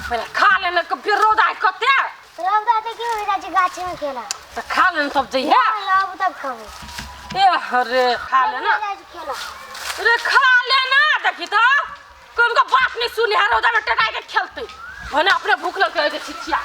पहले खा लेना फिर रोदा कते रौदा त के हो जाय गाछ में खेला तो खा लेना सब जइया अब तक खाबो ए अरे खा लेना खेला अरे खा लेना देखी तो कौन का बात नहीं सुनी है रोदा में टटाई के खेलते भने अपने भूख लग के छिछिया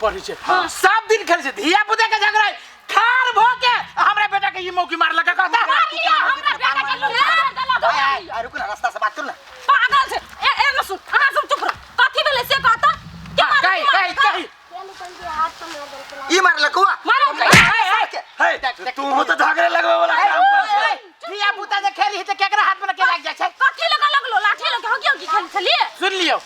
पढ़ी छे सब दिन खेल छे धिया पुता के झगड़ा खार भ के हमरा बेटा के ई मौकी मार लगा कहता हमरा बेटा के गलत आ रुक ना रास्ता से बात कर ना पागल छे ए न सुन अहाँ सब चुप रह कथि भेले से कहता कही ई मार लकुआ तू हो तो झगड़े लगवे वाला काम कर धिया पुता जे खेली त केकरा हाथ में के लाग जाय छे कथि लगा लगलो लाठी लगे हो की खेल छलिए सुन लियो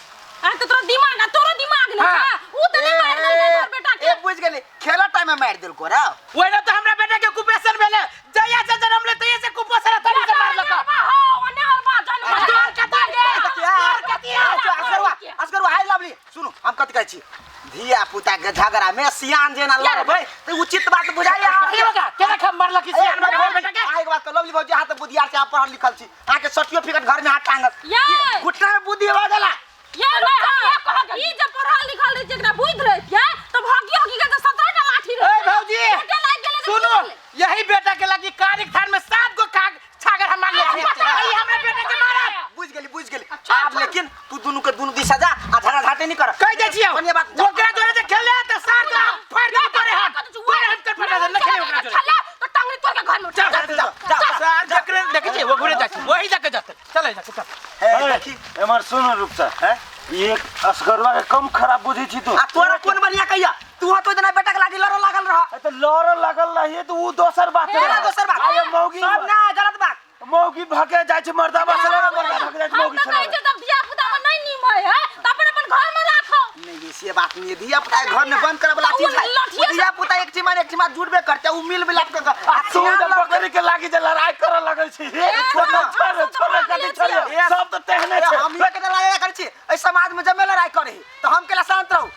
हां तो तोरा दिमाग ना तोरो दिमाग ना ऊ त नहीं मार दे तोर बेटा के ए बुझ गेली खेला टाइम में मार देल को रा ओइला तो हमरा बेटा के कुपोषण भेले जया से जन्म ले तय से कुपोषण तनी से मार लका हो ओने और बा जन्म तोर कतिया असगरवा हाय लवली सुनो हम कथि कहै छी धिया पुता के झगड़ा में सियान जेना लड़बै त उचित बात बुझाइया केना खम मार लकी सियान में बेटा के आइ बात लवली भौजी हाथ बुधियार से आप पढ़ल लिखल छी आ के सर्टिफिकेट घर में हाथ टांगल घुटना में बुद्धि हो जाला ये भाई हम कह ई जे पढ़ल लिखल रह जेकरा बुझ रहे थे तो भाग्य देखी एमर सुन रुपसा हैं एक असगरवा के कम खराब बुझी छी तू आ तोरा कोन बढ़िया कहिया तू तो इतना बेटा के लागी लड़ो लागल रह तो लड़ लागल रहिए तो वो दोसर बात तेरा दोसर बात आये मौगी सब ना गलत बात मौगी भागे जाय छै मर्दा बसला मर्दा भागे जाय छै मौगी हम तो कहै छला छै तब बियाह पुता में नहीं निमय है त अपन घर में राखो। नहीं ये बात नहीं है धिया पुता घर में बंद करे वाला चीज है धिया पुता एक चीमा जुड़बे करते उ मिल मिलाप के तू जब बकरी के लागी जे लड़ाई करे लगल छी छोड़ कथि छोड़ सब तो तेहने छै हम के लड़ाई करे छी ए समाज में जब लड़ाई करे तो हम केला शांत रहू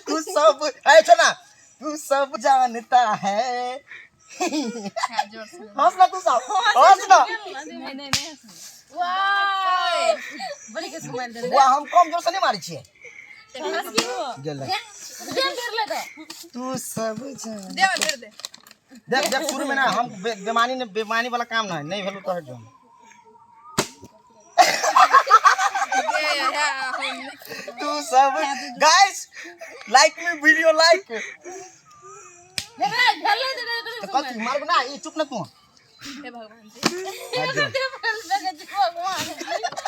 तू सब है ना तू सब जानता है हंस ना तू सब हंस ना वाह बड़ी के स्माइल दे वाह हम कम जोर से नहीं मारी छिए गेल तू सब जान देख शुरू में ना हम बेमानी वाला काम ना है नहीं भेलू तो हट जाओ तू सब guys like me video like तो कथी मारब ना ये चुप ना तू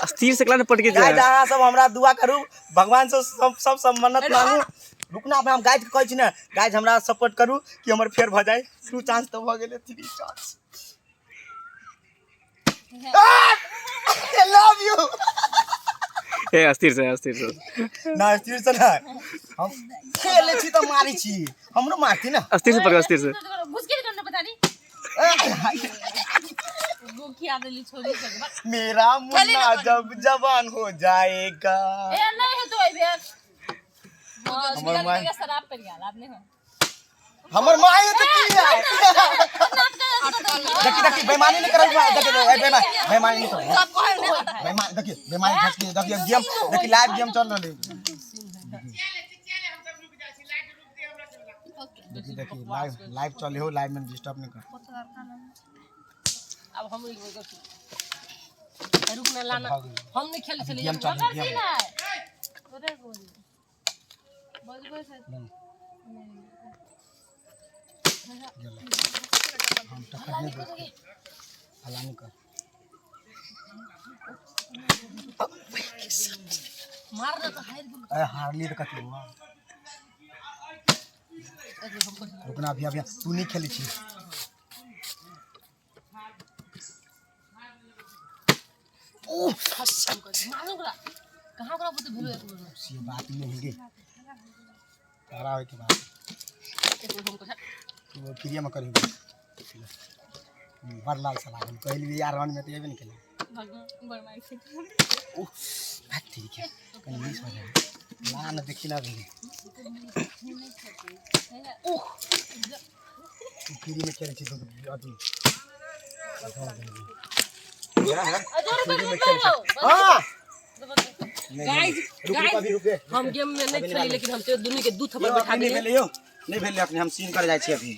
अस्थिर से क्लास पट के गाइस अहाँ सब हमरा दुआ करू भगवान से सब मन्नत मांगू रुकना हम गाइस के कहै छी ना गाइस हमरा सपोर्ट करू कि हमर फेर भ जाए 2 चांस तो भ गेले 3 chance I love U A अस्थिर से ना स्थिर से ना हम खेले छी तो मारी छी हमरो मारती ना अस्थिर से पकड़ अस्थिर से मुश्किल करने पता नहीं वो क्या दिली छोरी सब मेरा मुन्ना जब जवान हो जाएगा ए नहीं है तो ए बे हमर मां शराब पर गया आपने हमर मां है तो की है देखी बेईमानी नहीं करब बेईमानी नहीं करब सब कहे बेईमान देखी बेईमानी फंस के देखी गेम देखी लाइव गेम चल रहले देखी लाइव चले हो लाइव में डिस्टर्ब नहीं कर अब हम रुकना लाना हम नहीं खेल चले गेम चल गेम हम टक्कर नहीं दे हलानी कर मारना तो हार हारली तो कथी हुआ रुकना अभी तू नहीं खेली छी मारूंगा कहां करा बोलते भूल ये बात नहीं है गे तारा होय के बात वो क्रिया में करेंगे बड़ लाल सलाह हम कहली भी यार रन में तो ये भी नहीं खेला भगवान बड़ मार से बात ठीक है कहीं मिस हो जाए ना ना देखी ना भी क्रिया में खेल छी तो अभी हां गाइस हम गेम में नहीं खेली लेकिन हम तो दोनों के दू थप्पड़ बैठा दिए नहीं भेलियो नहीं भेलियो अपने हम सीन कर जाय छी अभी